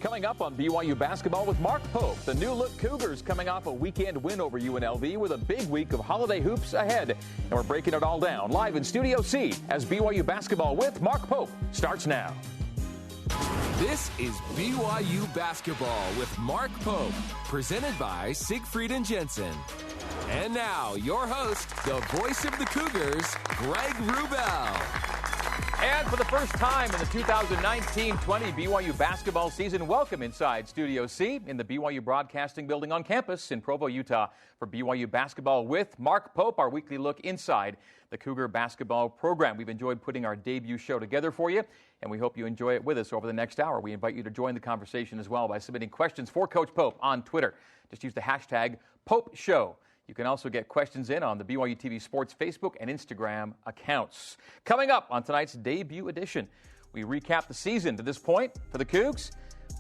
Coming up on BYU basketball with Mark Pope, the new-look Cougars coming off a weekend win over UNLV with a big week of holiday hoops ahead. And we're breaking it all down live in Studio C as BYU basketball with Mark Pope starts now. This is BYU basketball with Mark Pope, presented by Siegfried and Jensen. And now, your host, the voice of the Cougars, Greg Wrubell. And for the first time in the 2019-20 BYU basketball season, welcome inside Studio C in the BYU Broadcasting Building on campus in Provo, Utah for BYU basketball with Mark Pope, our weekly look inside the Cougar basketball program. We've enjoyed putting our debut show together for you, and we hope you enjoy it with us over the next hour. We invite you to join the conversation as well by submitting questions for Coach Pope on Twitter. Just use the hashtag PopeShow. You can also get questions in on the BYUtv Sports Facebook and Instagram accounts. Coming up on tonight's debut edition, we recap the season to this point for the Cougs.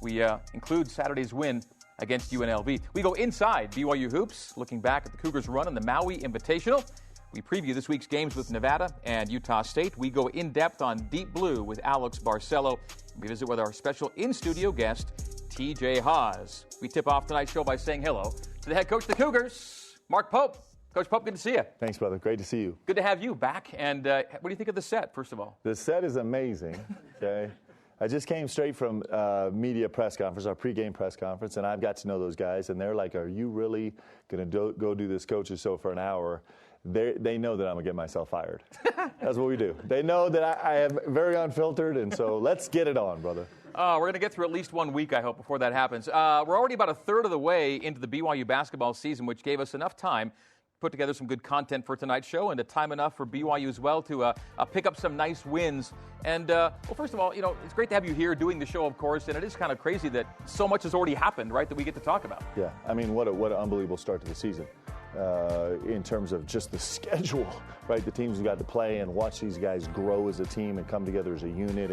We include Saturday's win against UNLV. We go inside BYU hoops, looking back at the Cougars' run in the Maui Invitational. We preview this week's games with Nevada and Utah State. We go in-depth on Deep Blue with Alex Barcelo. We visit with our special in-studio guest, TJ Haas. We tip off tonight's show by saying hello to the head coach of the Cougars, Mark Pope. Coach Pope, good to see you. Thanks, brother. Great to see you. Good to have you back. And what do you think of the set, first of all? The set is amazing, okay? I just came straight from media press conference, our pregame press conference, and I've got to know those guys, and they're like, are you really going to go do this coach's show for an hour? They know that I'm going to get myself fired. That's what we do. They know that I am very unfiltered, and so let's get it on, brother. We're going to get through at least 1 week, I hope, before that happens. We're already about a third of the way into the BYU basketball season, which gave us enough time to put together some good content for tonight's show and time enough for BYU as well to pick up some nice wins. And, well, first of all, you know, it's great to have you here doing the show, of course, and it is kind of crazy that so much has already happened, right, that we get to talk about. Yeah, I mean, what an unbelievable start to the season. In terms of just the schedule, right? The teams have got to play and watch these guys grow as a team and come together as a unit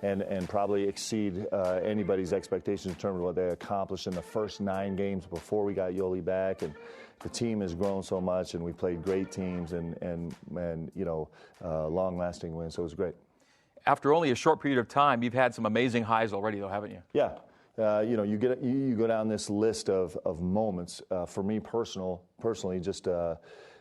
and probably exceed anybody's expectations in terms of what they accomplished in the first 9 games before we got Yoli back. And the team has grown so much, and we played great teams and you know, long-lasting wins. So it was great. After only a short period of time, you've had some amazing highs already, though, haven't you? Yeah. You know, you go down this list of moments. For me personally, just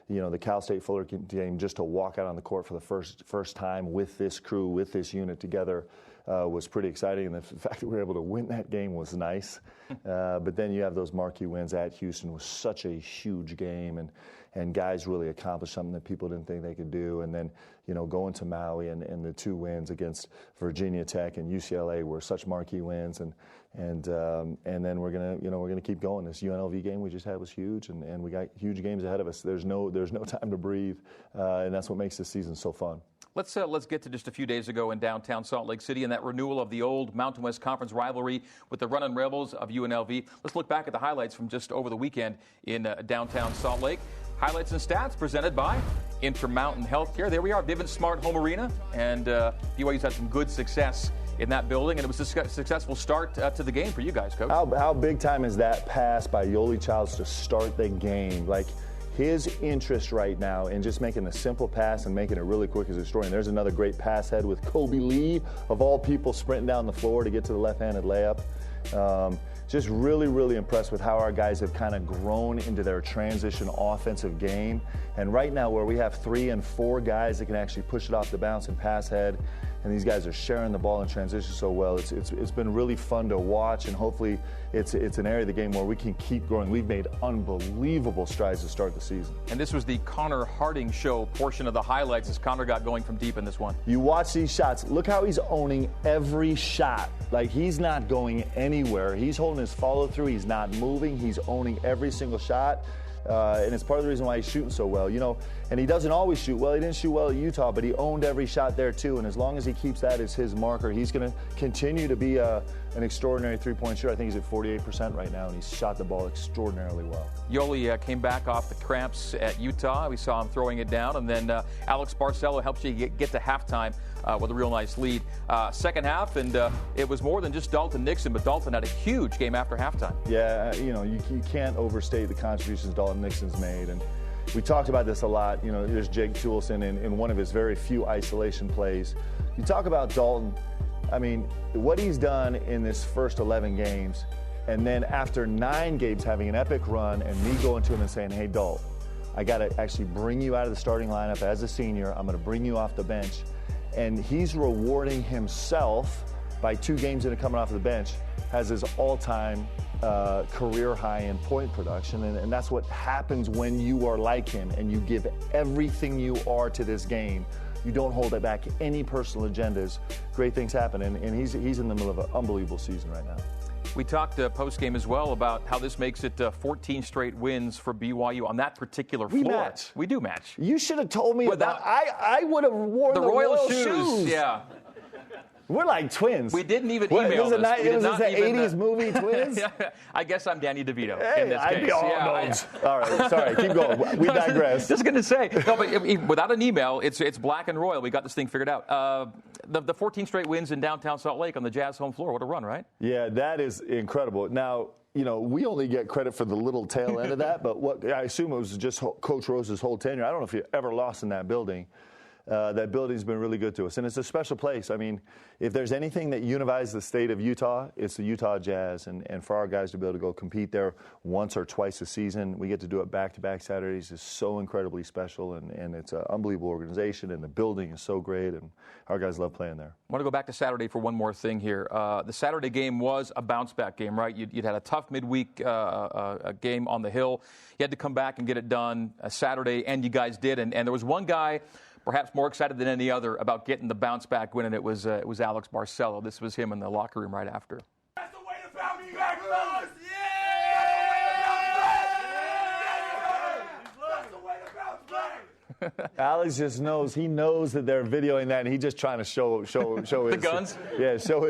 you know, the Cal State Fullerton game, just to walk out on the court for the first time with this crew, with this unit together, was pretty exciting. And the fact that we were able to win that game was nice. But then you have those marquee wins at Houston, was such a huge game, and guys really accomplished something that people didn't think they could do. And then, you know, going to Maui and the 2 wins against Virginia Tech and UCLA were such marquee wins. And then we're gonna keep going. This UNLV game we just had was huge, and we got huge games ahead of us. There's no time to breathe, and that's what makes this season so fun. Let's get to just a few days ago in downtown Salt Lake City and that renewal of the old Mountain West Conference rivalry with the Runnin' Rebels of UNLV. Let's look back at the highlights from just over the weekend in downtown Salt Lake. Highlights and stats presented by Intermountain Healthcare. There we are, Vivint Smart Home Arena, and BYU's had some good success in that building, and it was a successful start to the game for you guys, Coach. How big time is that pass by Yoli Childs to start the game? Like, his interest right now in just making a simple pass and making it really quick is extraordinary. There's another great pass head with Kobe Lee, of all people, sprinting down the floor to get to the left-handed layup. Just really, really impressed with how our guys have kind of grown into their transition offensive game. And right now, where we have 3 and 4 guys that can actually push it off the bounce and pass head, and these guys are sharing the ball in transition so well, it's been really fun to watch, and hopefully it's an area of the game where we can keep growing. We've made unbelievable strides to start the season. And this was the Connor Harding show portion of the highlights as Connor got going from deep in this one. You watch these shots. Look how he's owning every shot. Like, he's not going anywhere. He's holding his follow-through. He's not moving. He's owning every single shot. And it's part of the reason why he's shooting so well, you know. And he doesn't always shoot well. He didn't shoot well at Utah, but he owned every shot there too. And as long as he keeps that as his marker, he's going to continue to be an extraordinary three-point shooter. I think he's at 48% right now, and he's shot the ball extraordinarily well. Yoli came back off the cramps at Utah. We saw him throwing it down, and then Alex Barcelo helps you get to halftime with a real nice lead. Second half, and it was more than just Dalton Nixon, but Dalton had a huge game after halftime. Yeah, you know, you can't overstate the contributions Dalton Nixon's made, and we talked about this a lot. You know, there's Jake Toolson in one of his very few isolation plays. You talk about Dalton. I mean, what he's done in this first 11 games, and then after 9 games having an epic run and me going to him and saying, hey, Dalt, I got to actually bring you out of the starting lineup as a senior. I'm going to bring you off the bench. And he's rewarding himself by 2 games into coming off the bench, has his all-time career high in point production. And that's what happens when you are like him and you give everything you are to this game. You don't hold it back any personal agendas. Great things happen, and he's in the middle of an unbelievable season right now. We talked post-game as well about how this makes it 14 straight wins for BYU on that particular floor. We match. We do match. You should have told me about. I would have worn the royal shoes. Yeah. We're like twins. We didn't even email this. Was this an 80s movie, Twins? I guess I'm Danny DeVito in this I'd case. be all right, sorry, keep going. We digress. Just going to say, no, but without an email, it's black and royal. We got this thing figured out. The 14 straight wins in downtown Salt Lake on the Jazz home floor. What a run, right? Yeah, that is incredible. Now, we only get credit for the little tail end of that, but what I assume it was just Coach Rose's whole tenure. I don't know if you ever lost in that building. That building's been really good to us, and it's a special place. I mean, if there's anything that unifies the state of Utah, it's the Utah Jazz, and for our guys to be able to go compete there once or twice a season, we get to do it back-to-back Saturdays, is so incredibly special, and it's an unbelievable organization, and the building is so great, and our guys love playing there. I want to go back to Saturday for one more thing here. The Saturday game was a bounce-back game, right? You'd had a tough midweek game on the Hill. You had to come back and get it done Saturday, and you guys did, and there was one guy perhaps more excited than any other about getting the bounce-back win, and it was Alex Barcelo. This was him in the locker room right after. That's the way to bounce back, fellas! That's the way to bounce back! Alex just knows. He knows that they're videoing that, and he's just trying to show his the guns. Yeah, show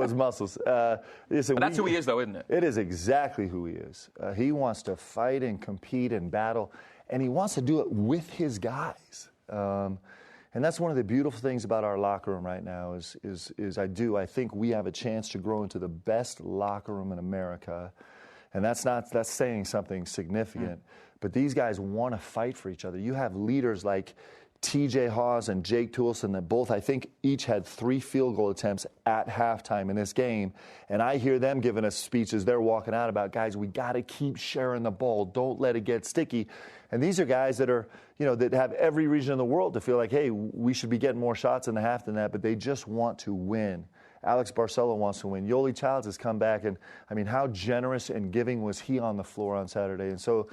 his muscles. Listen, but that's who he is, though, isn't it? It is exactly who he is. He wants to fight and compete and battle, and he wants to do it with his guys. And that's one of the beautiful things about our locker room right now is I think we have a chance to grow into the best locker room in America. And that's saying something significant. But these guys want to fight for each other. You have leaders like TJ Hawes and Jake Toolson that both, I think, each had 3 field goal attempts at halftime in this game. And I hear them giving us speeches. They're walking out about, guys, we got to keep sharing the ball. Don't let it get sticky. And these are guys that are, that have every reason in the world to feel like, hey, we should be getting more shots in the half than that, but they just want to win. Alex Barcelo wants to win. Yoli Childs has come back, and, I mean, how generous and giving was he on the floor on Saturday? And so,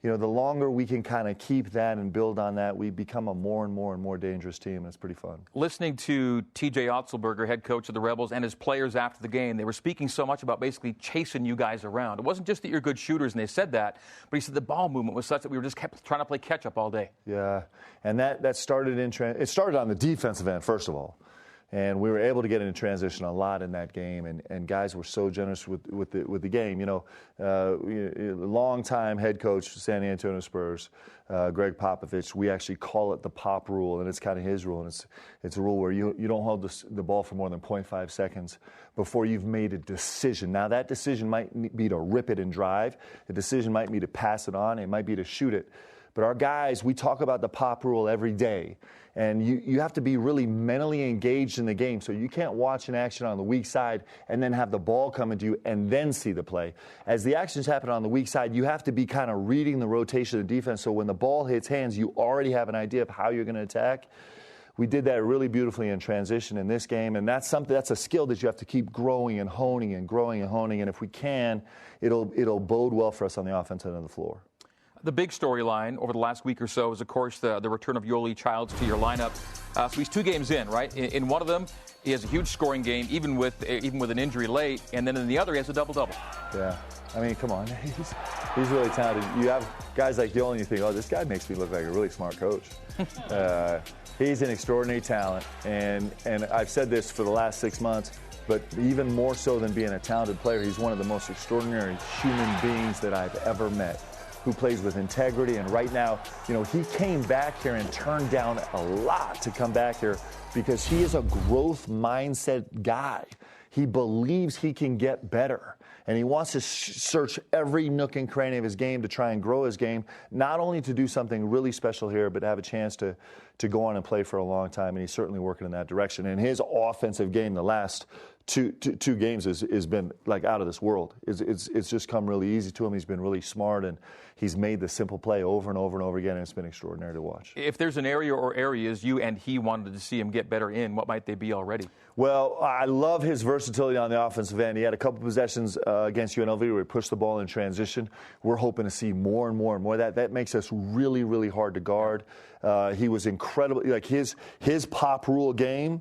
the longer we can kind of keep that and build on that, we become a more and more dangerous team, and it's pretty fun. Listening to TJ Otzelberger, head coach of the Rebels, and his players after the game, they were speaking so much about basically chasing you guys around. It wasn't just that you're good shooters, and they said that, but he said the ball movement was such that we were just kept trying to play catch-up all day. Yeah, and that started it started on the defensive end, first of all. And we were able to get into transition a lot in that game, and guys were so generous with the game. Long-time head coach for San Antonio Spurs, Greg Popovich, we actually call it the pop rule, and it's kind of his rule. And it's a rule where you don't hold the ball for more than 0.5 seconds before you've made a decision. Now, that decision might be to rip it and drive. The decision might be to pass it on. It might be to shoot it. But our guys, we talk about the pop rule every day. And you have to be really mentally engaged in the game. So you can't watch an action on the weak side and then have the ball coming to you and then see the play. As the actions happen on the weak side, you have to be kind of reading the rotation of the defense. So when the ball hits hands, you already have an idea of how you're going to attack. We did that really beautifully in transition in this game. And that's a skill that you have to keep growing and honing and growing and honing. And if we can, it'll bode well for us on the offensive end of the floor. The big storyline over the last week or so is, of course, the return of Yoli Childs to your lineup. So he's 2 games in, right? In one of them, he has a huge scoring game, even with an injury late, and then in the other, he has a double-double. Yeah. I mean, come on. He's really talented. You have guys like Yoli, and you think, oh, this guy makes me look like a really smart coach. He's an extraordinary talent, and I've said this for the last 6 months, but even more so than being a talented player, he's one of the most extraordinary human beings that I've ever met, who plays with integrity. And right now, he came back here and turned down a lot to come back here because he is a growth mindset guy. he believes he can get better. And he wants to search every nook and cranny of his game to try and grow his game, not only to do something really special here, but to have a chance to go on and play for a long time. And he's certainly working in that direction. And his offensive game the last two games has been like out of this world. It's just come really easy to him. He's been really smart, and he's made the simple play over and over and over again, and it's been extraordinary to watch. If there's an area or areas you and he wanted to see him get better in, what might they be already? Well, I love his versatility on the offensive end. He had a couple possessions against UNLV where he pushed the ball in transition. We're hoping to see more and more and more. That makes us really, really hard to guard. He was incredible. Like his pop rule game,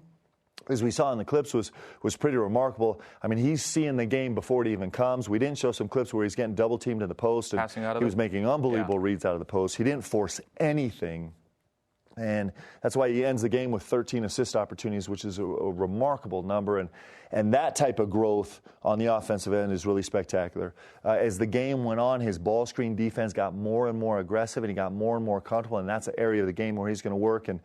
as we saw in the clips, was pretty remarkable. I mean, he's seeing the game before it even comes. We didn't show some clips where he's getting double-teamed in the post. And passing out of he was making unbelievable reads out of the post. He didn't force anything. And that's why he ends the game with 13 assist opportunities, which is a remarkable number. And that type of growth on the offensive end is really spectacular. As the game went on, his ball screen defense got more and more aggressive, and he got more and more comfortable, and that's an area of the game where he's going to work. And,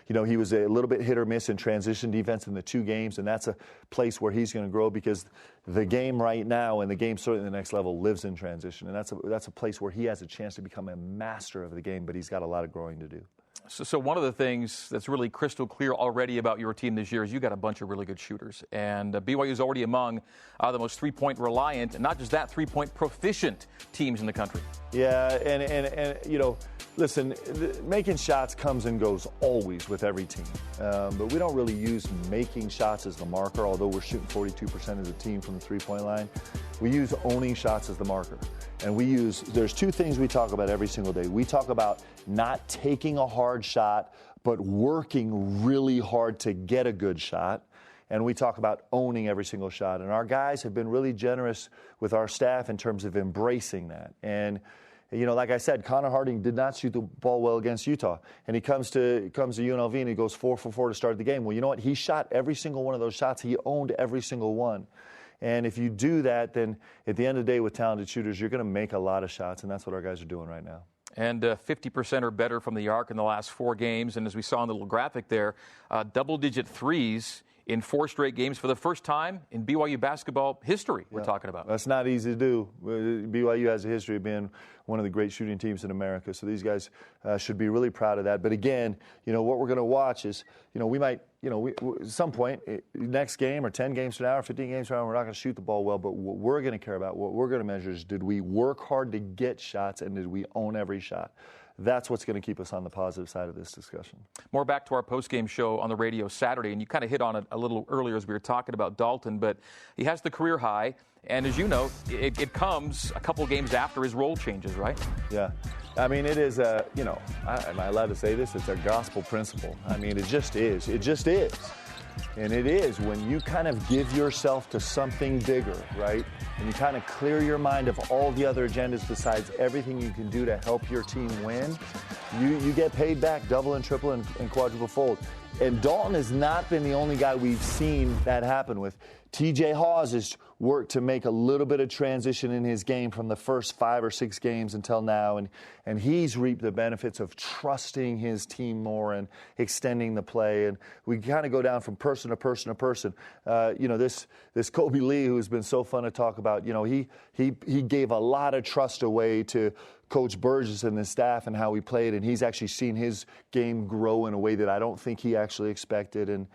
you know, he was a little bit hit or miss in transition defense in the 2 games, and that's a place where he's going to grow because the game right now and the game certainly the next level lives in transition. And that's a place where he has a chance to become a master of the game, but he's got a lot of growing to do. So one of the things that's really crystal clear already about your team this year is you got a bunch of really good shooters. And BYU is already among the most three-point reliant, and not just that, three-point proficient teams in the country. Yeah, and you know, listen, making shots comes and goes always with every team. But we don't really use making shots as the marker, although we're shooting 42% as a team from the three-point line. We use owning shots as the marker. And there's 2 things we talk about every single day. We talk about not taking a hard shot, but working really hard to get a good shot. And we talk about owning every single shot. And our guys have been really generous with our staff in terms of embracing that. And, you know, like I said, Connor Harding did not shoot the ball well against Utah. And he comes to UNLV and he goes 4 for 4 to start the game. Well, you know what? He shot every single one of those shots. He owned every single one. And if you do that, then at the end of the day with talented shooters, you're going to make a lot of shots, and that's what our guys are doing right now. And 50% or better from the arc in the last 4 games. And as we saw in the little graphic there, double-digit threes in 4 straight games for the first time in BYU basketball history, we're talking about. That's not easy to do. BYU has a history of being one of the great shooting teams in America, so these guys should be really proud of that. But again, you know, what we're going to watch is, you know, we might, you know, at some point, next game or 10 games from now or 15 games from now, we're not going to shoot the ball well, but what we're going to care about, what we're going to measure is, did we work hard to get shots and did we own every shot? That's what's going to keep us on the positive side of this discussion. More back to our post-game show on the radio Saturday, and you kind of hit on it a little earlier as we were talking about Dalton, but he has the career high, and as you know, it comes a couple games after his role changes, right? Yeah. I mean, it is a, you know, am I allowed to say this? It's a gospel principle. I mean, it just is. It just is. And it is when you kind of give yourself to something bigger, right? And you kind of clear your mind of all the other agendas besides everything you can do to help your team win, you get paid back double and triple and quadruple fold. And Dalton has not been the only guy we've seen that happen with. TJ Hawes has worked to make a little bit of transition in his game from the first 5 or 6 games until now, and he's reaped the benefits of trusting his team more and extending the play. And we kind of go down from person to person to person. You know, this Kobe Lee, who's been so fun to talk about, you know, he gave a lot of trust away to Coach Burgess and the staff and how he played, and he's actually seen his game grow in a way that I don't think he actually expected. And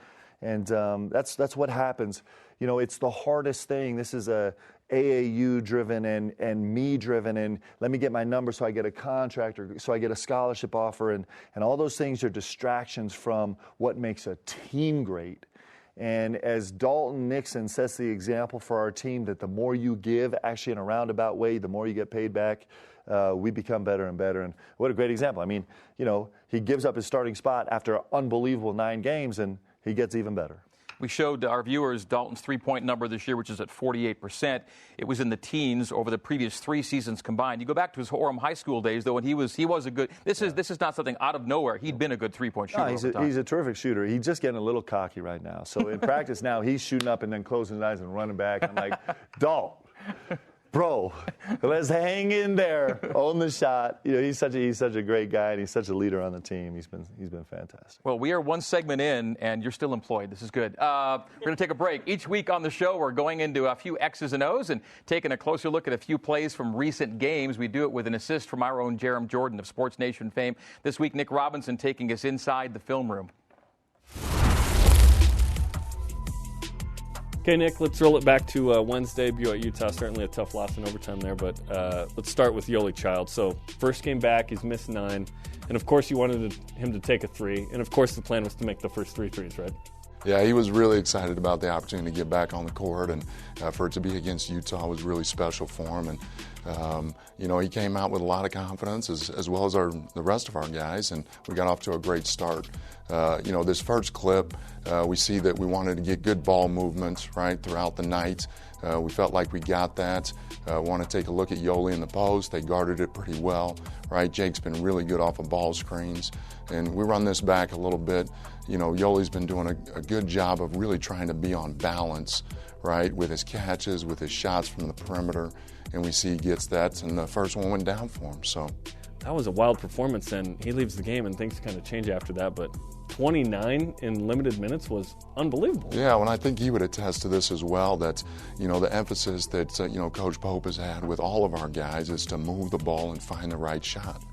that's what happens. You know, it's the hardest thing. This is a AAU-driven and me-driven, and let me get my number so I get a contract or so I get a scholarship offer, and all those things are distractions from what makes a team great. And as Dalton Nixon sets the example for our team that the more you give, actually in a roundabout way, the more you get paid back, we become better and better. And what a great example. I mean, you know, he gives up his starting spot after an unbelievable 9 games, and he gets even better. We showed our viewers Dalton's three-point number this year, which is at 48%. It was in the teens over the previous 3 seasons combined. You go back to his Orem High School days, though, and he was a good. This is not something out of nowhere. He'd been a good three-point shooter. No, he's a terrific shooter. He's just getting a little cocky right now. So in practice now, he's shooting up and then closing his eyes and running back. I'm like, Dalt, bro, let's hang in there, own the shot. You know, he's such a great guy, and he's such a leader on the team. He's been fantastic. Well, we are one segment in, and you're still employed. This is good. We're going to take a break. Each week on the show, we're going into a few X's and O's and taking a closer look at a few plays from recent games. We do it with an assist from our own Jerem Jordan of Sports Nation fame. This week, Nick Robinson taking us inside the film room. Okay, Nick, let's roll it back to Wednesday, BYU-Utah. Certainly a tough loss in overtime there, but let's start with Yoli Child. So first game back, he's missed 9. And, of course, you wanted him to take a 3. And, of course, the plan was to make the first 3 threes, right? Yeah, he was really excited about the opportunity to get back on the court, and for it to be against Utah was really special for him. And, you know, he came out with a lot of confidence, as well as the rest of our guys, and we got off to a great start. You know, this first clip, we see that we wanted to get good ball movements, right, throughout the night. We felt like we got that. Want to take a look at Yoli in the post. They guarded it pretty well, right? Jake's been really good off of ball screens. And we run this back a little bit. You know, Yoli's been doing a good job of really trying to be on balance, right, with his catches, with his shots from the perimeter. And we see he gets that, and the first one went down for him. So that was a wild performance, and he leaves the game, and things kind of change after that. But 29 in limited minutes was unbelievable. Yeah, well, I think he would attest to this as well, that, you know, the emphasis that, you know, Coach Pope has had with all of our guys is to move the ball and find the right shot.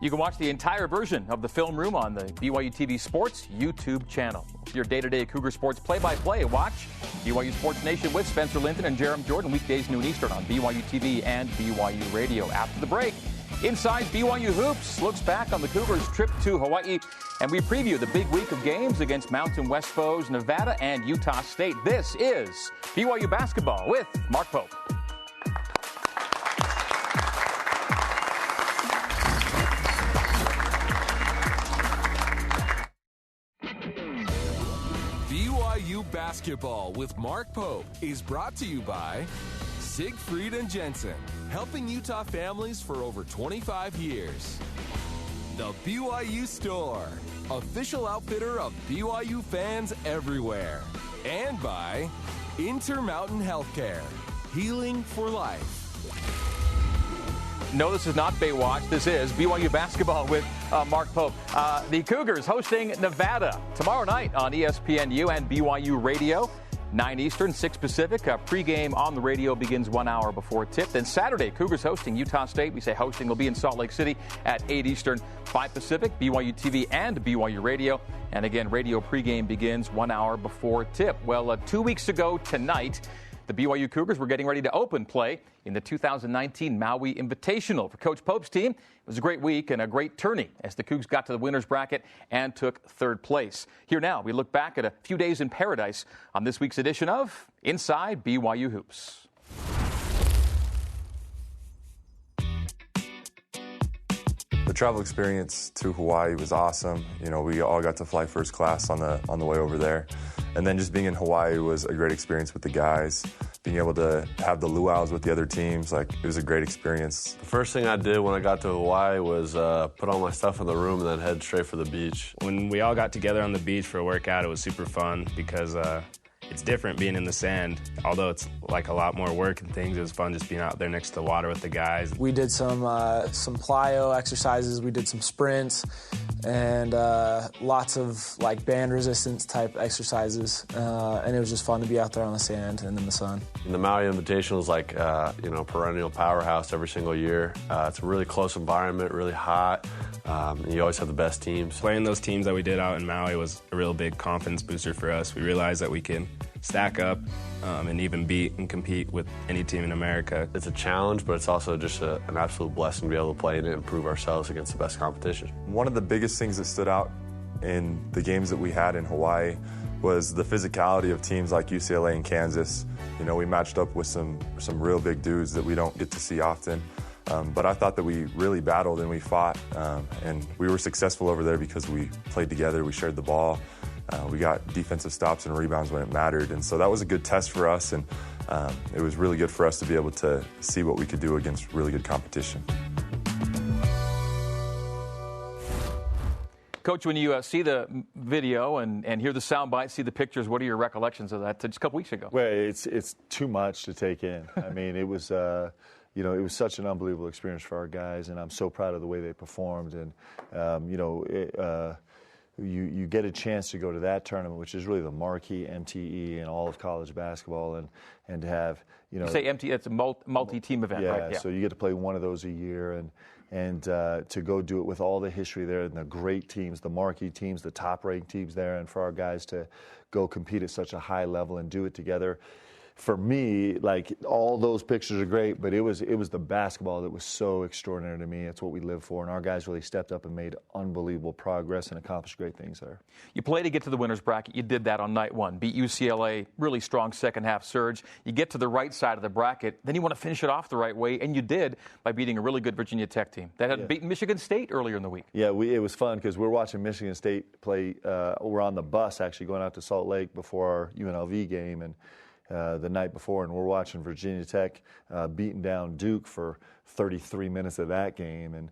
You can watch the entire version of the film room on the BYUtv Sports YouTube channel. For your day-to-day Cougar Sports play-by-play, watch BYU Sports Nation with Spencer Linton and Jerem Jordan, weekdays noon Eastern on BYUtv and BYU Radio. After the break, Inside BYU Hoops looks back on the Cougars' trip to Hawaii, and we preview the big week of games against Mountain West foes Nevada and Utah State. This is BYU Basketball with Mark Pope. BYU Basketball with Mark Pope is brought to you by Siegfried and Jensen, helping Utah families for over 25 years. The BYU Store, official outfitter of BYU fans everywhere. And by Intermountain Healthcare, healing for life. No, this is not Baywatch. This is BYU Basketball with Mark Pope. The Cougars hosting Nevada tomorrow night on ESPNU and BYU Radio. 9 Eastern, 6 Pacific. Pregame on the radio begins 1 hour before tip. Then Saturday, Cougars hosting Utah State. We say hosting will be in Salt Lake City at 8 Eastern, 5 Pacific, BYUtv and BYU Radio. And again, radio pregame begins 1 hour before tip. Well, 2 weeks ago tonight, the BYU Cougars were getting ready to open play in the 2019 Maui Invitational. For Coach Pope's team, it was a great week and a great tourney as the Cougs got to the winner's bracket and took third place. Here now, we look back at a few days in paradise on this week's edition of Inside BYU Hoops. The travel experience to Hawaii was awesome. You know, we all got to fly first class on the way over there. And then just being in Hawaii was a great experience with the guys. Being able to have the luau's with the other teams, like, it was a great experience. The first thing I did when I got to Hawaii was put all my stuff in the room and then head straight for the beach. When we all got together on the beach for a workout, it was super fun because it's different being in the sand. Although it's like a lot more work and things, it was fun just being out there next to the water with the guys. We did some plyo exercises, we did some sprints, and lots of like band resistance type exercises. And it was just fun to be out there on the sand and in the sun. The Maui Invitational is like, perennial powerhouse every single year. It's a really close environment, really hot. You always have the best teams. Playing those teams that we did out in Maui was a real big confidence booster for us. We realized that we can stack up and even beat and compete with any team in America. It's a challenge, but it's also just an absolute blessing to be able to play in it and prove ourselves against the best competition. One of the biggest things that stood out in the games that we had in Hawaii was the physicality of teams like UCLA and Kansas. You know, we matched up with some real big dudes that we don't get to see often. But I thought that we really battled and we fought, and we were successful over there because we played together, we shared the ball, we got defensive stops and rebounds when it mattered, and so that was a good test for us, and it was really good for us to be able to see what we could do against really good competition. Coach, when you see the video and hear the sound bites, see the pictures, what are your recollections of that just a couple weeks ago? Well, it's too much to take in. I mean, it was it was such an unbelievable experience for our guys, and I'm so proud of the way they performed. And you get a chance to go to that tournament, which is really the marquee MTE in all of college basketball, and to have You say MTE, it's a multi-team event, right? Yeah, so you get to play one of those a year, and to go do it with all the history there and the great teams, the marquee teams, the top-ranked teams there, and for our guys to go compete at such a high level and do it together. For me, like, all those pictures are great, but it was the basketball that was so extraordinary to me. It's what we live for, and our guys really stepped up and made unbelievable progress and accomplished great things there. You play to get to the winner's bracket. You did that on night one. Beat UCLA, really strong second-half surge. You get to the right side of the bracket. Then you want to finish it off the right way, and you did by beating a really good Virginia Tech team that had beaten Michigan State earlier in the week. Yeah, it was fun because we're watching Michigan State play. We're on the bus actually going out to Salt Lake before our UNLV game, and the night before, and we're watching Virginia Tech beating down Duke for 33 minutes of that game. And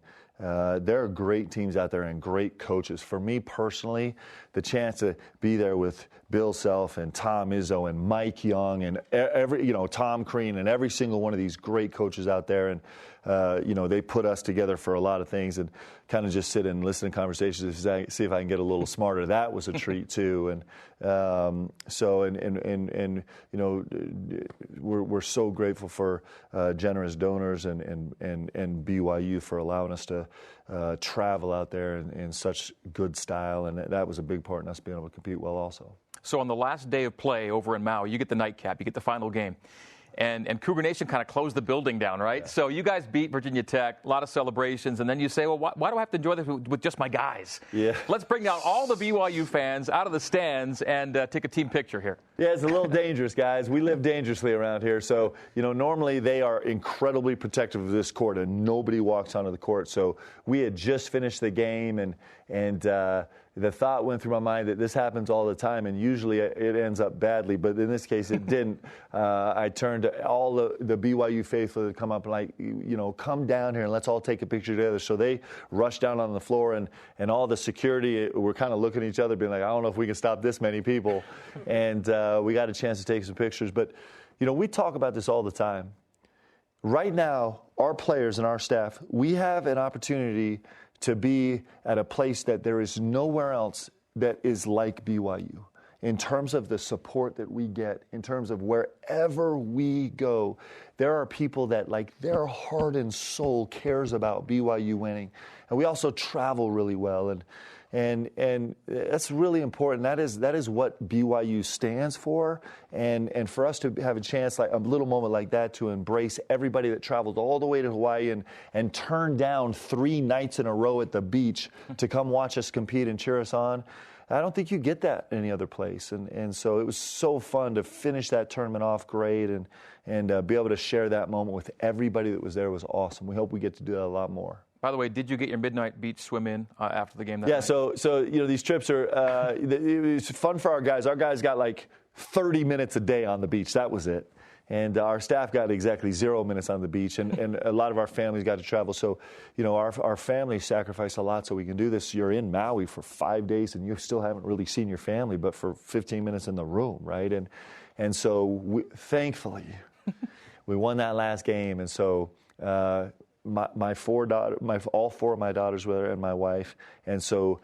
there are great teams out there and great coaches. For me personally, the chance to be there with Bill Self and Tom Izzo and Mike Young and Tom Crean and every single one of these great coaches out there, and they put us together for a lot of things, and kind of just sit and listen to conversations and see if I can get a little smarter. That was a treat too. And we're so grateful for generous donors and BYU for allowing us to travel out there in such good style, and that was a big part in us being able to compete well also. So on the last day of play over in Maui, you get the nightcap, you get the final game. And Cougar Nation kind of closed the building down, right? Yeah. So you guys beat Virginia Tech, a lot of celebrations, and then you say, well, why do I have to enjoy this with just my guys? Yeah. Let's bring down all the BYU fans out of the stands and take a team picture here. Yeah, it's a little dangerous, guys. We live dangerously around here. So, normally they are incredibly protective of this court, and nobody walks onto the court. So we had just finished the game, and the thought went through my mind that this happens all the time, and usually it ends up badly, but in this case it didn't. I turned to all the BYU faithful that come up and come down here and let's all take a picture together. So they rushed down on the floor, and all the security were kind of looking at each other, being like, I don't know if we can stop this many people. And we got a chance to take some pictures. But, we talk about this all the time. Right now, our players and our staff, we have an opportunity to be at a place that there is nowhere else that is like BYU. In terms of the support that we get, in terms of wherever we go, there are people that, their heart and soul cares about BYU winning. And we also travel really well, and that's really important. That is what BYU stands for. And for us to have a chance, like a little moment like that, to embrace everybody that traveled all the way to Hawaii and turn down 3 nights in a row at the beach to come watch us compete and cheer us on, I don't think you get that any other place. And so it was so fun to finish that tournament off great and be able to share that moment with everybody that was there. Was awesome. We hope we get to do that a lot more. By the way, did you get your midnight beach swim in after the game that night? So these trips are it was fun for our guys. Our guys got 30 minutes a day on the beach. That was it. And our staff got exactly 0 minutes on the beach, and a lot of our families got to travel. So, our families sacrificed a lot so we can do this. You're in Maui for 5 days, and you still haven't really seen your family, but for 15 minutes in the room, right? And so, thankfully, we won that last game, and so all 4 of my daughters were there and my wife, and so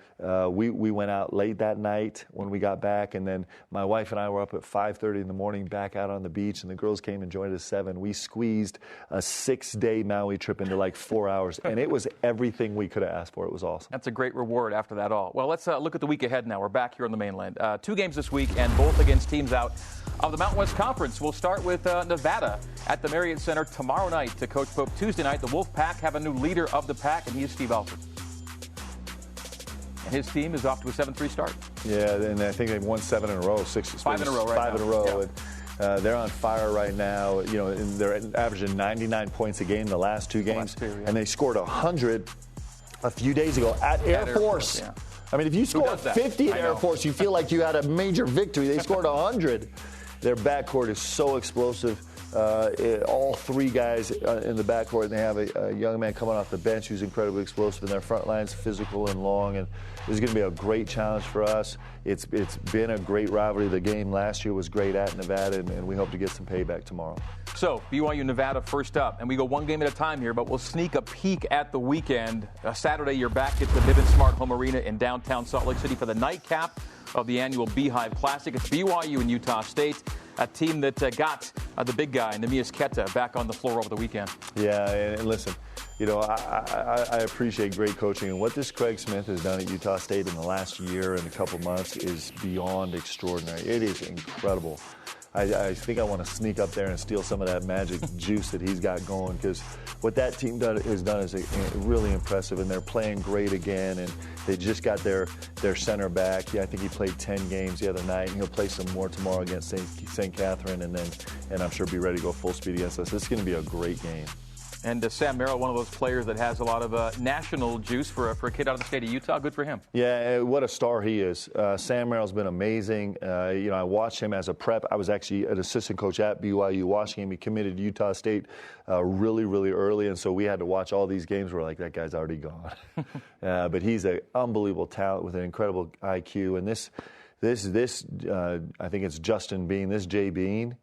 we went out late that night when we got back, and then my wife and I were up at 5:30 in the morning back out on the beach, and the girls came and joined us at 7. We squeezed a 6-day Maui trip into 4 hours, and it was everything we could have asked for. It was awesome. That's a great reward after that all. Well, let's look at the week ahead now. We're back here on the mainland. 2 games this week, and both against teams out of the Mountain West Conference. We'll start with Nevada at the Marriott Center tomorrow night to Coach Pope. Tuesday night, the Wolfpack have a new leader of the pack, and he is Steve Alford. And his team is off to a 7-3 start. Yeah, and I think they've won 7 in a row. 5 in a row right now. 5 in a row. Yeah. And, they're on fire right now. And they're averaging 99 points a game the last 2 games. And they scored 100 a few days ago at Air Force. Yeah. I mean, if you score 50 at Air Force, you feel like you had a major victory. They scored 100. Their backcourt is so explosive. all three guys in the backcourt, and they have a young man coming off the bench who's incredibly explosive, and their front line's physical and long, and this is going to be a great challenge for us. It's been a great rivalry. The game last year was great at Nevada, and we hope to get some payback tomorrow. So, BYU Nevada first up, and we go one game at a time here, but we'll sneak a peek at the weekend. Saturday, you're back at the Vivint Smart Home Arena in downtown Salt Lake City for the nightcap of the annual Beehive Classic. It's BYU and Utah State, a team that got the big guy, Neemias Queta, back on the floor over the weekend. Yeah, and listen, you know, I appreciate great coaching, and what this Craig Smith has done at Utah State in the last year and a couple months is beyond extraordinary. It is incredible. I think I want to sneak up there and steal some of that magic juice that he's got going, because what that team has done is really impressive, and they're playing great again, and they just got their center back. Yeah, I think he played 10 games the other night, and he'll play some more tomorrow against St. Catherine, and I'm sure be ready to go full speed against us. This is going to be a great game. And Sam Merrill, one of those players that has a lot of national juice for a kid out of the state of Utah. Good for him. Yeah, what a star he is. Sam Merrill's been amazing. You know, I watched him as a prep. I was actually an assistant coach at BYU watching him. He committed to Utah State really, really early, and so we had to watch all these games. We're like, that guy's already gone. But he's an unbelievable talent with an incredible IQ. And this I think it's Justin Bean, this Jay Bean.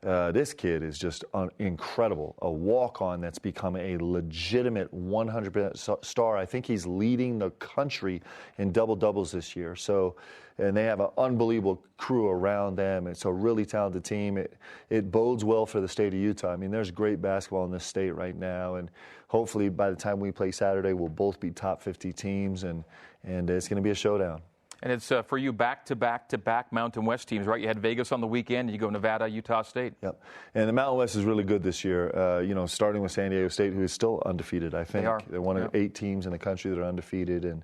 This kid is just incredible. A walk-on that's become a legitimate 100% star. I think he's leading the country in double-doubles this year. So, and they have an unbelievable crew around them. It's a really talented team. It bodes well for the state of Utah. I mean, there's great basketball in this state right now, and hopefully by the time we play Saturday, we'll both be top 50 teams, and it's going to be a showdown. And it's for you back-to-back-to-back Mountain West teams, right? You had Vegas on the weekend, and you go Nevada, Utah State. Yep. And the Mountain West is really good this year, you know, starting with San Diego State, who is still undefeated, I think. They're one of 8 teams in the country that are undefeated. And,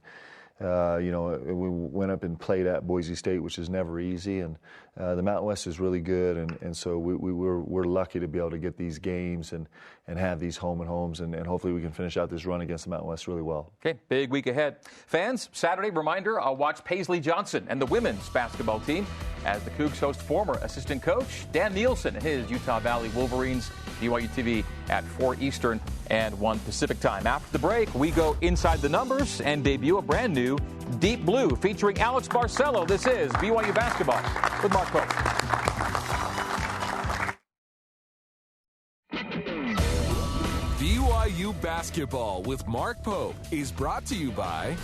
you know, we went up and played at Boise State, which is never easy. And the Mountain West is really good. And so we're lucky to be able to get these games and have these home and homes. And hopefully we can finish out this run against the Mountain West really well. Okay, big week ahead. Fans, Saturday, reminder, I'll watch Paisley Johnson and the women's basketball team as the Cougs host former assistant coach Dan Nielsen and his Utah Valley Wolverines. BYUtv at 4 Eastern and 1 Pacific time. After the break, we go inside the numbers and debut a brand new Deep Blue featuring Alex Barcelo. This is BYU Basketball with Mark Pope. BYU Basketball with Mark Pope is brought to you by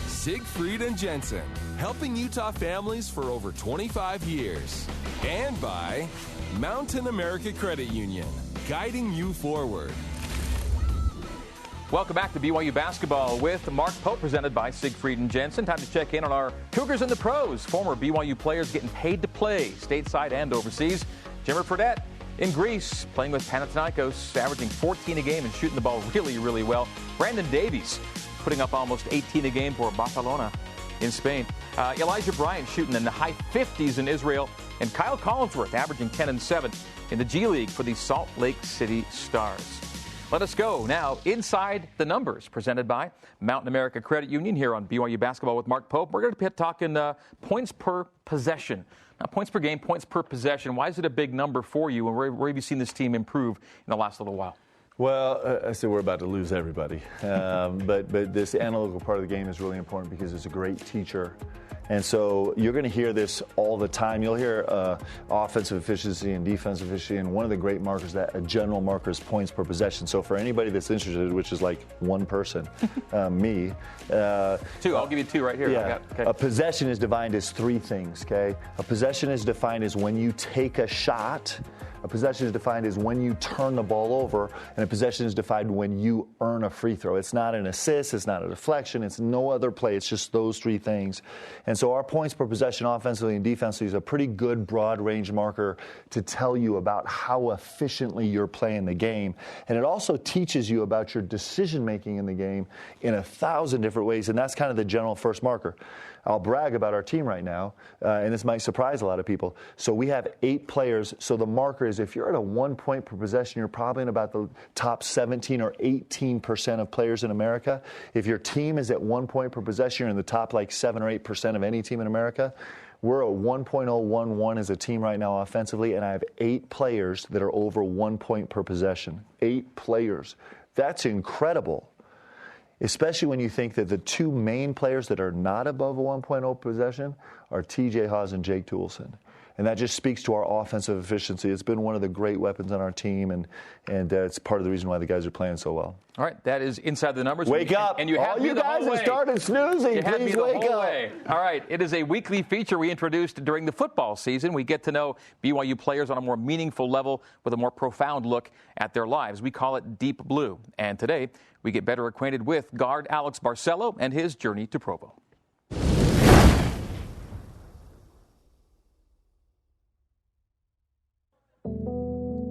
Siegfried and Jensen, helping Utah families for over 25 years. And by Mountain America Credit Union, guiding you forward. Welcome back to BYU Basketball with Mark Pope, presented by Siegfried and Jensen. Time to check in on our Cougars in the pros. Former BYU players getting paid to play stateside and overseas. Jimmer Fredette in Greece, playing with Panathinaikos, averaging 14 a game and shooting the ball really, really well. Brandon Davies putting up almost 18 a game for Barcelona in Spain. Elijah Bryant shooting in the high 50s in Israel. And Kyle Collinsworth averaging 10 and 7 in the G League for the Salt Lake City Stars. Let us go now inside the numbers, presented by Mountain America Credit Union here on BYU Basketball with Mark Pope. We're going to be talking points per possession. Not points per game, points per possession. Why is it a big number for you, and where have you seen this team improve in the last little while? Well, I said we're about to lose everybody. But this analytical part of the game is really important because it's a great teacher. And so you're going to hear this all the time. You'll hear offensive efficiency and defensive efficiency, and one of the great markers, that a general marker, is points per possession. So for anybody that's interested, which is like one person, me. 2. I'll give you 2 right here. Yeah. A possession is defined as 3 things, okay? A possession is defined as when you take a shot. A possession is defined as when you turn the ball over, and a possession is defined when you earn a free throw. It's not an assist, it's not a deflection, it's no other play. It's just those 3 things. And so our points per possession offensively and defensively is a pretty good broad range marker to tell you about how efficiently you're playing the game. And it also teaches you about your decision making in the game in 1,000 different ways, and that's kind of the general first marker. I'll brag about our team right now, and this might surprise a lot of people. So we have 8 players. So the marker is, if you're at a 1 point per possession, you're probably in about the top 17 or 18% of players in America. If your team is at 1 point per possession, you're in the top like 7 or 8% of any team in America. We're a 1.011 as a team right now offensively, and I have 8 players that are over 1 point per possession. 8 players. That's incredible, especially when you think that the 2 main players that are not above a 1.0 possession are TJ Haws and Jake Toolson. And that just speaks to our offensive efficiency. It's been one of the great weapons on our team, and it's part of the reason why the guys are playing so well. All right, that is Inside the Numbers. Wake up. And you all you guys have started snoozing. Please wake up. All right, it is a weekly feature we introduced during the football season. We get to know BYU players on a more meaningful level with a more profound look at their lives. We call it Deep Blue. And today, we get better acquainted with guard Alex Barcelo and his journey to Provo.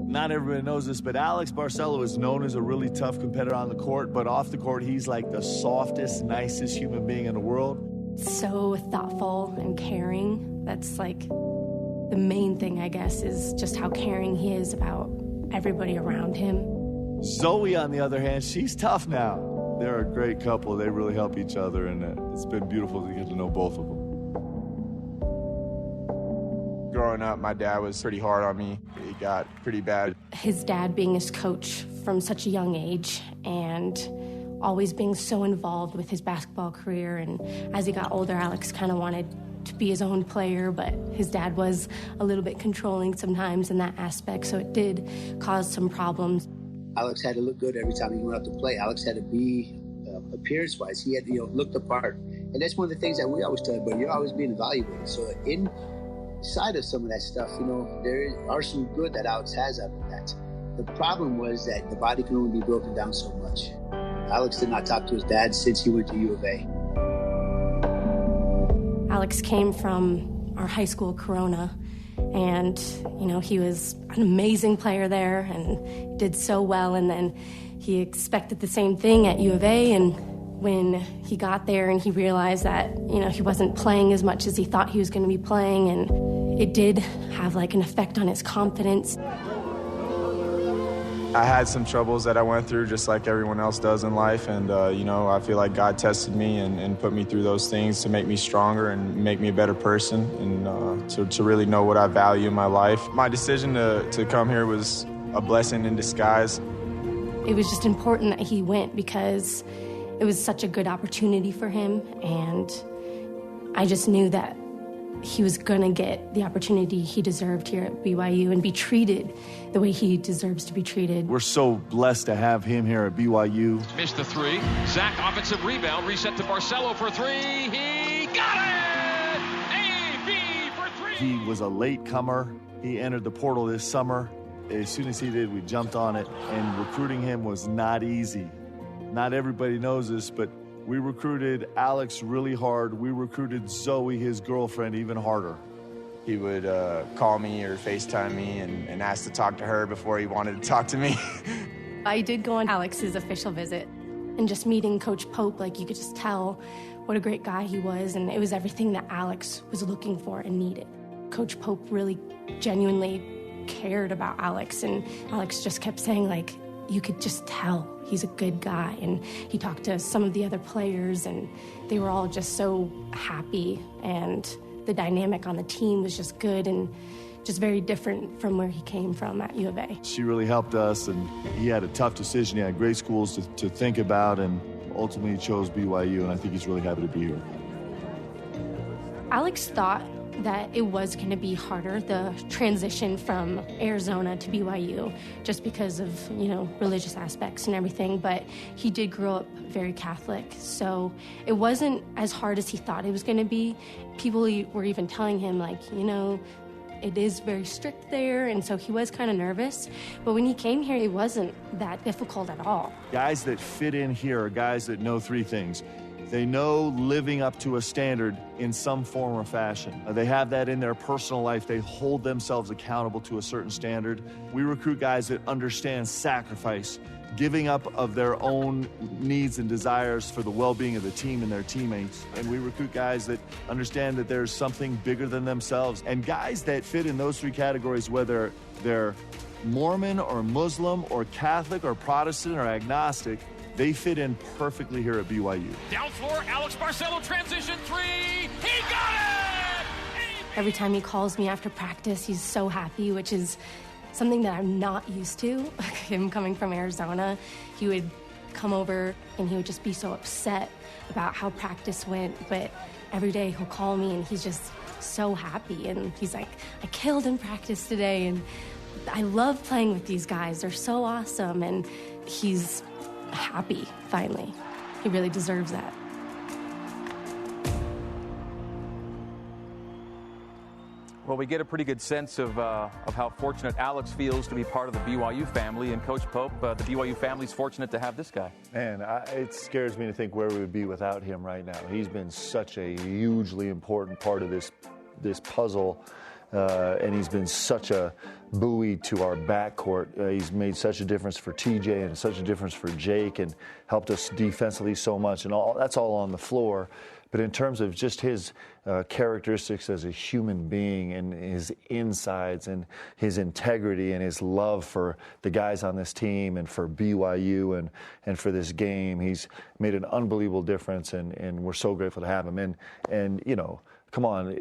Not everybody knows this, but Alex Barcelo is known as a really tough competitor on the court, but off the court, he's like the softest, nicest human being in the world. So thoughtful and caring. That's like the main thing, I guess, is just how caring he is about everybody around him. Zoe, on the other hand, she's tough now. They're a great couple. They really help each other, and it's been beautiful to get to know both of them. Growing up, my dad was pretty hard on me. He got pretty bad. His dad being his coach from such a young age and always being so involved with his basketball career. And as he got older, Alex kind of wanted to be his own player, but his dad was a little bit controlling sometimes in that aspect, so it did cause some problems. Alex had to look good every time he went out to play. Alex had to be, appearance-wise, he had to look the part. And that's one of the things that we always tell him, but you're always being evaluated. So inside of some of that stuff, there are some good that Alex has out of that. The problem was that the body can only be broken down so much. Alex did not talk to his dad since he went to U of A. Alex came from our high school, Corona, and, he was an amazing player there and did so well, and then he expected the same thing at U of A, and when he got there and he realized that, he wasn't playing as much as he thought he was going to be playing, and it did have an effect on his confidence. I had some troubles that I went through just like everyone else does in life, and, I feel like God tested me and put me through those things to make me stronger and make me a better person and to really know what I value in my life. My decision to come here was a blessing in disguise. It was just important that he went because it was such a good opportunity for him, and I just knew that he was going to get the opportunity he deserved here at BYU and be treated the way he deserves to be treated. We're so blessed to have him here at BYU. Missed the 3. Zach, offensive rebound, reset to Barcelo for 3. He got it! A-B for 3! He was a late comer. He entered the portal this summer. As soon as he did, we jumped on it, and recruiting him was not easy. Not everybody knows this, but we recruited Alex really hard. We recruited Zoe, his girlfriend, even harder. He would call me or FaceTime me and ask to talk to her before he wanted to talk to me. I did go on Alex's official visit, and just meeting Coach Pope, you could just tell what a great guy he was, and it was everything that Alex was looking for and needed. Coach Pope really genuinely cared about Alex, and Alex just kept saying, you could just tell he's a good guy. And he talked to some of the other players, and they were all just so happy, and the dynamic on the team was just good and just very different from where he came from at U of A. She really helped us, and he had a tough decision. He had great schools to think about, and ultimately he chose BYU, and I think he's really happy to be here. Alex thought that it was going to be harder, the transition from Arizona to BYU, just because of, religious aspects and everything, but he did grow up very Catholic, so it wasn't as hard as he thought it was going to be. People were even telling him, it is very strict there, and so he was kind of nervous, but when he came here, it wasn't that difficult at all. Guys that fit in here are guys that know 3 things. They know living up to a standard in some form or fashion. They have that in their personal life. They hold themselves accountable to a certain standard. We recruit guys that understand sacrifice, giving up of their own needs and desires for the well-being of the team and their teammates. And we recruit guys that understand that there's something bigger than themselves. And guys that fit in those 3 categories, whether they're Mormon or Muslim or Catholic or Protestant or agnostic, they fit in perfectly here at BYU. Down floor, Alex Barcelo, transition 3. He got it! Every time he calls me after practice, he's so happy, which is something that I'm not used to. Him coming from Arizona, he would come over and he would just be so upset about how practice went, but every day he'll call me and he's just so happy, and he's like, I killed in practice today, and I love playing with these guys. They're so awesome, and he's happy, finally. He really deserves that. Well, we get a pretty good sense of how fortunate Alex feels to be part of the BYU family. And Coach Pope, the BYU family's fortunate to have this guy. Man, it scares me to think where we would be without him right now. He's been such a hugely important part of this puzzle, and he's been such a buoy to our backcourt. He's made such a difference for TJ and such a difference for Jake, and helped us defensively so much. And that's all on the floor. But in terms of just his characteristics as a human being, and his insides and his integrity and his love for the guys on this team and for BYU and for this game, he's made an unbelievable difference, and we're so grateful to have him. And you know, come on,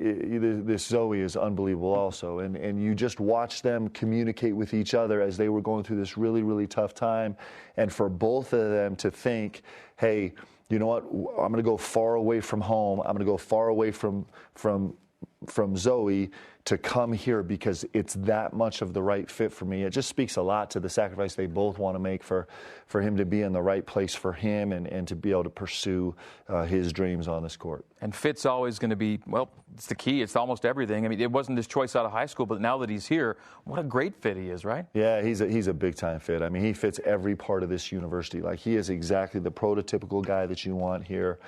this Zoe is unbelievable also. And you just watch them communicate with each other as they were going through this really, really tough time. And for both of them to think, hey, you know what, I'm going to go far away from home. I'm going to go far away from Zoe to come here because it's that much of the right fit for me. It just speaks a lot to the sacrifice they both want to make for him to be in the right place for him and to be able to pursue his dreams on this court. And fit's always going to be, well, it's the key. It's almost everything. I mean, it wasn't his choice out of high school, but now that he's here, what a great fit he is, right? Yeah, he's a big-time fit. I mean, he fits every part of this university. Like, he is exactly the prototypical guy that you want here.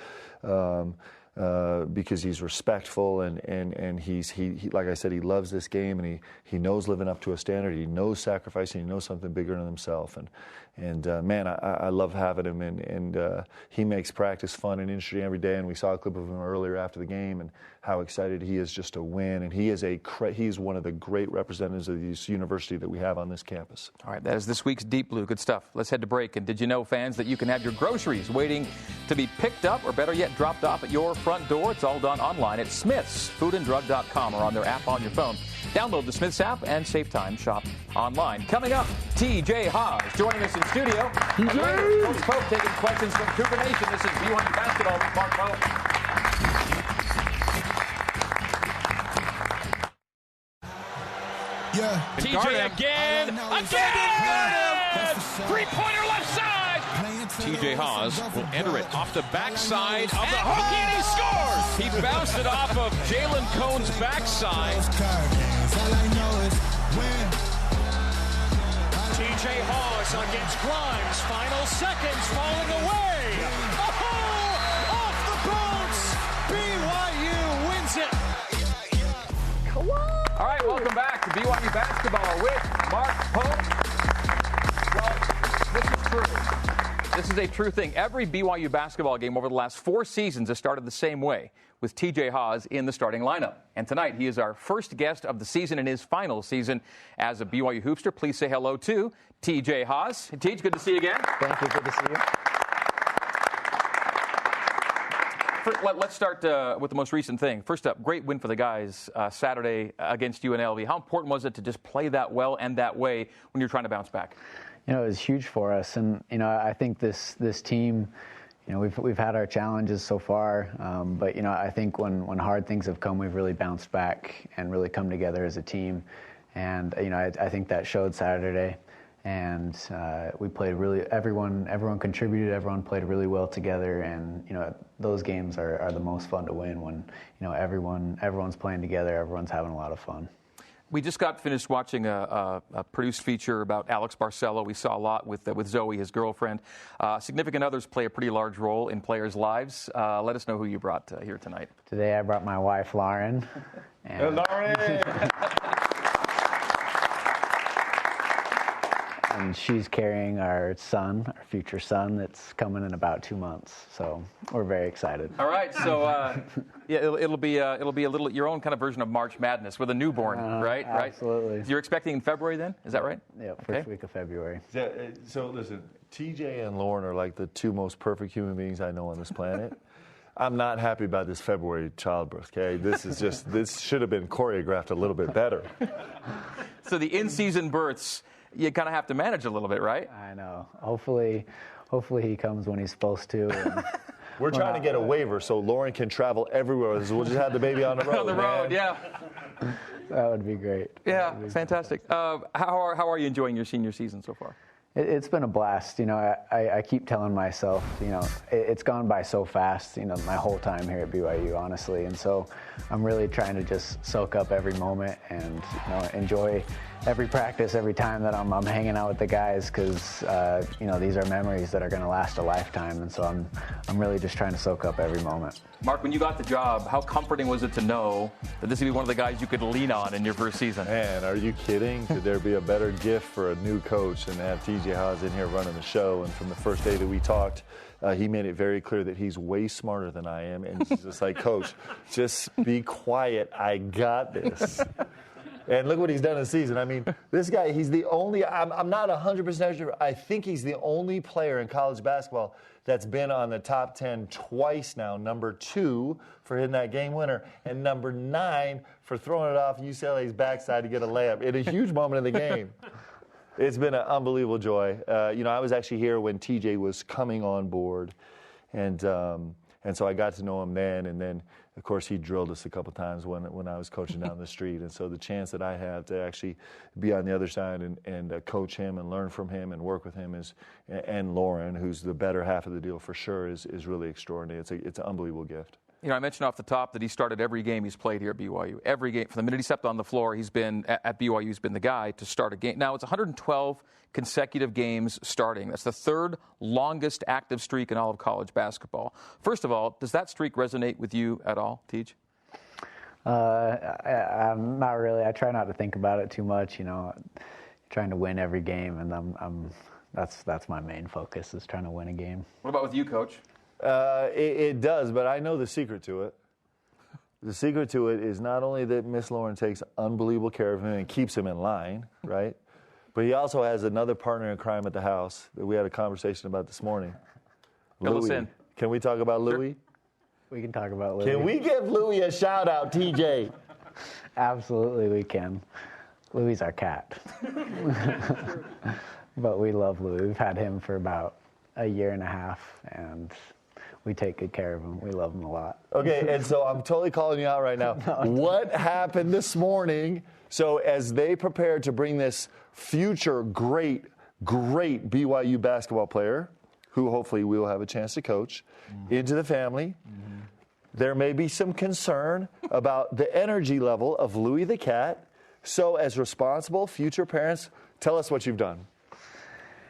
Because he's respectful and he like I said, he loves this game, and he knows living up to a standard. He knows sacrificing. He knows something bigger than himself. And man, I love having him. And he makes practice fun and interesting every day. And we saw a clip of him earlier after the game and how excited he is just to win. And he's one of the great representatives of this university that we have on this campus. All right, that is this week's Deep Blue. Good stuff. Let's head to break. And did you know, fans, that you can have your groceries waiting to be picked up, or better yet, dropped off at your front door? It's all done online at smithsfoodanddrug.com or on their app on your phone. Download the Smiths app and save time. Shop online. Coming up, TJ Haas joining us in studio. Coach Pope taking questions from Cougar Nation. This is BYU Basketball with Mark Pope. Yeah. TJ again. Three-pointer left side. TJ Haas will enter it off the backside of the Hokie, and he scores. He bounced it off of Jalen Cohn's backside. TJ Haas against Grimes. Final seconds falling away. Oh, off the bounce. BYU wins it. Come on. All right, welcome back to BYU Basketball with Mark Pope. Well, this is true. This is a true thing. Every BYU basketball game over the last 4 seasons has started the same way, with TJ Haas in the starting lineup. And tonight, he is our first guest of the season in his final season as a BYU Hoopster. Please say hello to TJ Haas. TJ, good to see you again. Thank you. Good to see you. Let's start with the most recent thing. First up, great win for the guys Saturday against UNLV. How important was it to just play that well and that way when you're trying to bounce back? You know, it was huge for us, and you know, I think this team, you know, we've had our challenges so far, but you know, I think when hard things have come, we've really bounced back and really come together as a team, and you know, I think that showed Saturday. And we played really. Everyone contributed. Everyone played really well together. And you know, those games are the most fun to win when you know everyone's playing together. Everyone's having a lot of fun. We just got finished watching a produced feature about Alex Barcelo. We saw a lot with Zoe, his girlfriend. Significant others play a pretty large role in players' lives. Let us know who you brought here tonight. Today I brought my wife, Lauren. And Lauren. And she's carrying our son, our future son, that's coming in about 2 months. So we're very excited. All right, so yeah, it'll be a little your own kind of version of March Madness with a newborn, right? Absolutely. You're expecting in February then? Is that right? Yeah, first week of February. So listen, TJ and Lauren are like the two most perfect human beings I know on this planet. I'm not happy about this February childbirth, okay? This should have been choreographed a little bit better. So the in-season births, you kind of have to manage a little bit, right? I know. Hopefully he comes when he's supposed to. And we're trying to get a waiver so Lauren can travel everywhere. We'll just have the baby on the road. On the road, yeah. That would be great. Yeah, fantastic. How are you enjoying your senior season so far? It's been a blast. I keep telling myself, it's gone by so fast, my whole time here at BYU, honestly. And so I'm really trying to just soak up every moment and, enjoy every practice, every time that I'm hanging out with the guys, because, these are memories that are going to last a lifetime. And so I'm really just trying to soak up every moment. Mark, when you got the job, how comforting was it to know that this would be one of the guys you could lean on in your first season? Man, are you kidding? Could there be a better gift for a new coach than to have TJ Haas in here running the show? And from the first day that we talked, he made it very clear that he's way smarter than I am. And he's just like, Coach, just be quiet. I got this. And look what he's done this season. I mean, this guy, he's the only, I'm not 100% sure, I think he's the only player in college basketball that's been on the top 10 twice now. Number 2 for hitting that game winner, and number 9 for throwing it off UCLA's backside to get a layup in a huge moment in the game. It's been an unbelievable joy. I was actually here when TJ was coming on board, and so I got to know him then, and then, of course, he drilled us a couple times when I was coaching down the street. And so the chance that I have to actually be on the other side and coach him and learn from him and work with him and Lauren, who's the better half of the deal for sure, is really extraordinary. It's an unbelievable gift. I mentioned off the top that he started every game he's played here at BYU. Every game, from the minute he stepped on the floor, he's been at BYU. He's been the guy to start a game. Now it's 112 consecutive games starting. That's the third longest active streak in all of college basketball. First of all, does that streak resonate with you at all, Tej? I'm not really. I try not to think about it too much. Trying to win every game, and that's my main focus, is trying to win a game. What about with you, Coach? It does, but I know the secret to it. The secret to it is not only that Miss Lauren takes unbelievable care of him and keeps him in line, right? But he also has another partner in crime at the house that we had a conversation about this morning. Fill us in. Can we talk about Louie? We can talk about Louie. Can we give Louie a shout out, TJ? Absolutely, we can. Louie's our cat. But we love Louie. We've had him for about a year and a half, and we take good care of him. We love him a lot. Okay, and so I'm totally calling you out right now. What happened this morning? So as they prepare to bring this future great BYU basketball player, who hopefully we will have a chance to coach, into the family, there may be some concern about the energy level of Louie the cat. So as responsible future parents, tell us what you've done.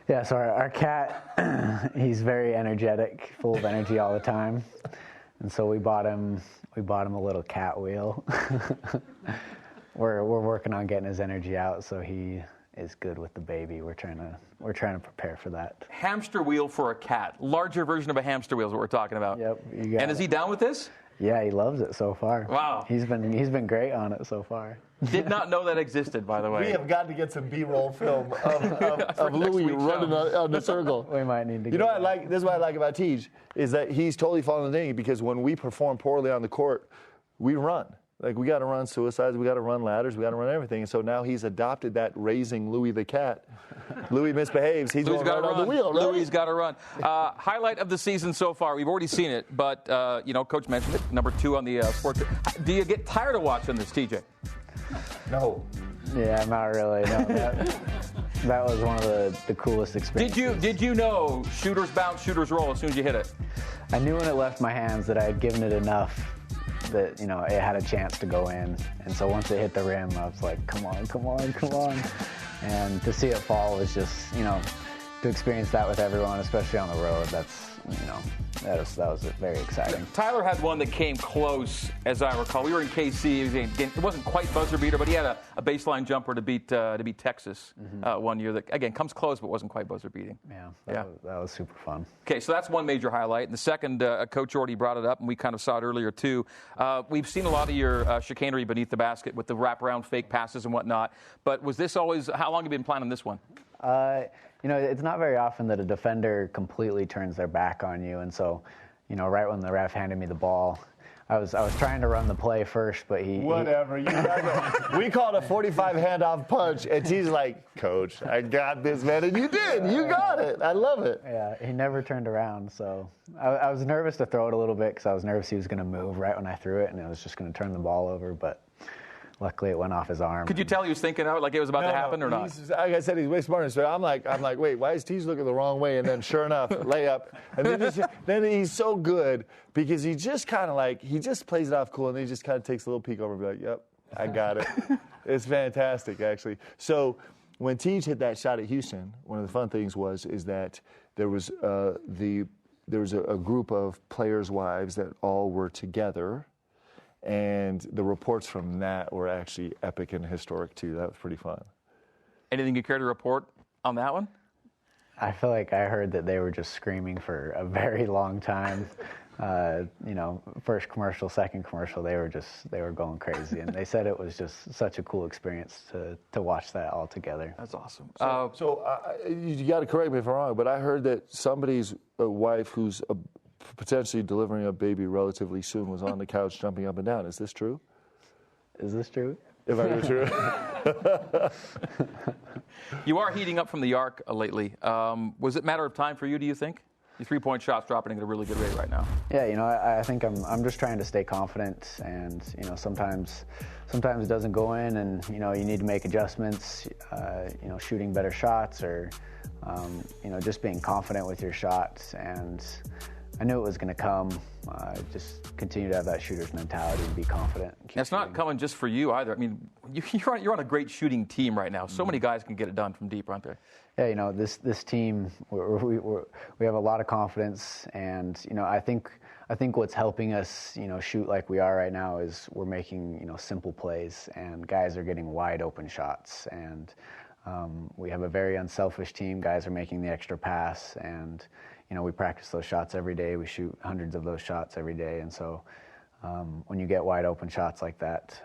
Yeah, so our cat, he's very energetic, full of energy all the time. And so we bought him a little cat wheel. We're working on getting his energy out so he is good with the baby. We're trying to prepare for that. Hamster wheel for a cat. Larger version of a hamster wheel is what we're talking about. Yep, you got And is he down with this? Yeah, he loves it so far. Wow. He's been great on it so far. Did not know that existed, by the way. We have got to get some B-roll film of Louie running on the circle. We might need to. This is what I like about Tej, is that he's totally following the thing, because when we perform poorly on the court, we run. Like, we got to run suicides, we got to run ladders, we got to run everything. And so now he's adopted that raising Louie the cat. Louie misbehaves, he's going right on the wheel, right? Louie's got to run. Highlight of the season so far, we've already seen it, but, Coach mentioned it, number 2 on the sports. Do you get tired of watching this, TJ? No. Yeah, not really. No, that was one of the coolest experiences. Did you know shooters bounce, shooters roll as soon as you hit it? I knew when it left my hands that I had given it enough that, it had a chance to go in. And so once it hit the rim, I was like, come on, come on, come on. And to see it fall was just, to experience that with everyone, especially on the road, that was very exciting. Tyler had one that came close, as I recall. We were in KC. It wasn't quite buzzer beater, but he had a baseline jumper to beat Texas one year. That again comes close, but wasn't quite buzzer beating. Yeah, that was super fun. Okay, so that's one major highlight. And the second, Coach already brought it up, and we kind of saw it earlier too. We've seen a lot of your chicanery beneath the basket with the wraparound fake passes and whatnot. But was this always? How long have you been planning this one? It's not very often that a defender completely turns their back on you, and so, right when the ref handed me the ball, I was trying to run the play first, but Whatever. We called a 45 handoff punch, and he's like, Coach, I got this, man. And you did. You got it. I love it. Yeah, he never turned around. So I was nervous to throw it a little bit because I was nervous he was going to move right when I threw it, and it was just going to turn the ball over. But luckily, it went off his arm. Could you tell he was thinking out like it was about to happen or not? Like I said, he's way smarter. So I'm like, wait, why is Teej looking the wrong way? And then sure enough, layup. And then he's so good because he just kind of he just plays it off cool, and then he just kind of takes a little peek over and be like, yep, I got it. It's fantastic, actually. So when Teej hit that shot at Houston, one of the fun things is that there was a group of players' wives that all were together. And the reports from that were actually epic and historic, too. That was pretty fun. Anything you care to report on that one? I feel like I heard that they were just screaming for a very long time. First commercial, second commercial, they were going crazy. And they said it was just such a cool experience to watch that all together. That's awesome. You got to correct me if I'm wrong, but I heard that somebody's wife who's potentially delivering a baby relatively soon was on the couch jumping up and down. Is this true? Is this true? If I were true. You are heating up from the arc lately. Was it a matter of time for you, do you think? Your three-point shot's dropping at a really good rate right now. Yeah, I think I'm just trying to stay confident, and sometimes it doesn't go in, and you need to make adjustments. Shooting better shots, or just being confident with your shots. And I knew it was going to come. Just continue to have that shooter's mentality and be confident. It's not coming just for you either. I mean, you're on a great shooting team right now. So many guys can get it done from deep, aren't there? Yeah, this team, we have a lot of confidence, and I think what's helping us shoot like we are right now is we're making simple plays, and guys are getting wide open shots, and we have a very unselfish team. Guys are making the extra pass, and we practice those shots every day. We shoot hundreds of those shots every day. And so when you get wide open shots like that,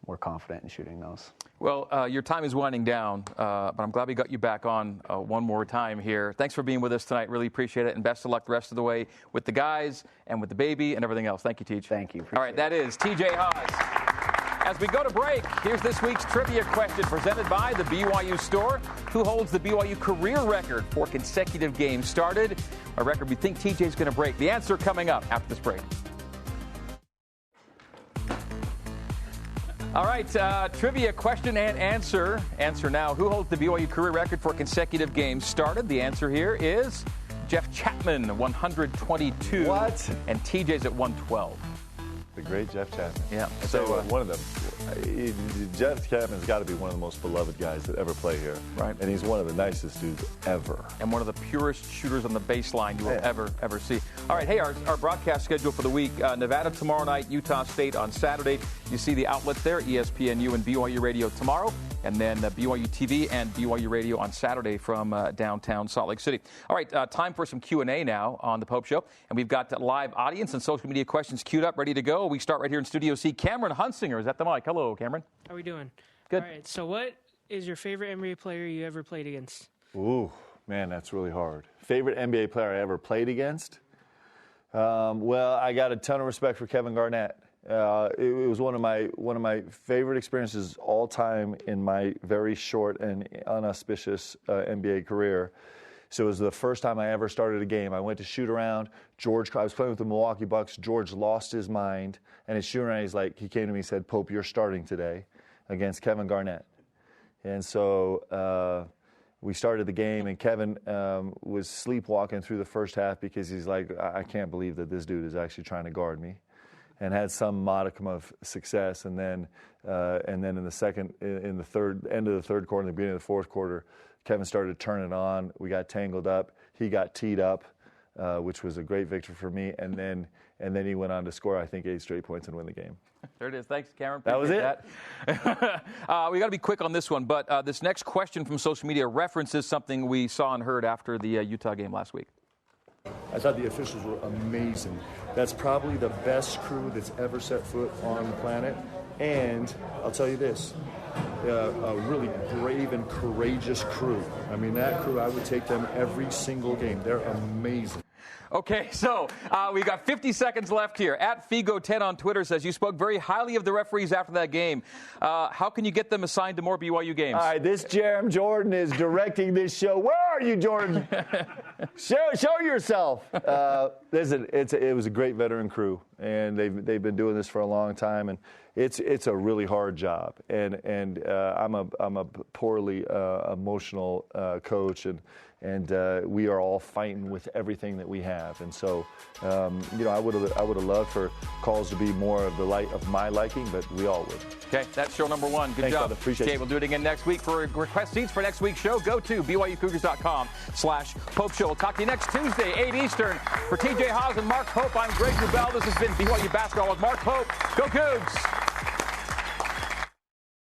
we're confident in shooting those. Well, your time is winding down, but I'm glad we got you back on one more time here. Thanks for being with us tonight. Really appreciate it. And best of luck the rest of the way with the guys and with the baby and everything else. Thank you, Teej. Thank you. All right, that is TJ Haas. As we go to break, here's this week's trivia question presented by the BYU Store. Who holds the BYU career record for consecutive games started? A record we think TJ's going to break. The answer coming up after this break. All right, trivia question and answer. Answer now. Who holds the BYU career record for consecutive games started? The answer here is Jeff Chapman, 122. What? And TJ's at 112. The great Jeff Chapman. Yeah. So one of them, Jeff Chapman's got to be one of the most beloved guys that ever play here. Right. And he's one of the nicest dudes ever. And one of the purest shooters on the baseline you will ever see. All right, hey, our broadcast schedule for the week, Nevada tomorrow night, Utah State on Saturday. You see the outlets there, ESPNU and BYU Radio tomorrow. And then BYUtv and BYU Radio on Saturday from downtown Salt Lake City. All right, time for some Q&A now on The Pope Show. And we've got live audience and social media questions queued up, ready to go. We start right here in Studio C. Cameron Hunsinger is at the mic. Hello, Cameron. How are we doing? Good. All right, so what is your favorite NBA player you ever played against? Ooh, man, that's really hard. Favorite NBA player I ever played against? Well, I got a ton of respect for Kevin Garnett. It was one of my favorite experiences all time in my very short and unauspicious NBA career. So it was the first time I ever started a game. I went to shoot around. I was playing with the Milwaukee Bucks. George lost his mind, and his shooting around, he came to me and said, "Pope, you're starting today against Kevin Garnett." And so we started the game, and Kevin was sleepwalking through the first half because he's like, "I can't believe that this dude is actually trying to guard me." And had some modicum of success, and then in the third end of the third quarter, and the beginning of the fourth quarter, Kevin started turning on. We got tangled up. He got teed up, which was a great victory for me. And then he went on to score, I think, 8 straight points and win the game. There it is. Thanks, Cameron. That was it. We got to be quick on this one, but this next question from social media references something we saw and heard after the Utah game last week. I thought the officials were amazing. That's probably the best crew that's ever set foot on the planet. And I'll tell you this, a really brave and courageous crew. I mean, that crew, I would take them every single game. They're amazing. Okay, so we got 50 seconds left here. At Figo10 on Twitter says, you spoke very highly of the referees after that game. How can you get them assigned to more BYU games? All right, this Jerem Jordan is directing this show. Where are you, Jordan? show yourself. Listen, it was a great veteran crew, and they've been doing this for a long time, and it's a really hard job. And I'm a poorly emotional coach, and we are all fighting with everything that we have. And so, I would have loved for calls to be more of my liking, but we all would. Okay, that's show number 1. Good Thanks, job. brother. Appreciate it. We'll do it again next week. For request seats for next week's show, go to BYUCougars.com/Pope Show. We'll talk to you next Tuesday, 8 Eastern. For TJ Haas and Mark Pope, I'm Greg Wrubell. This has been BYU Basketball with Mark Pope. Go Cougs!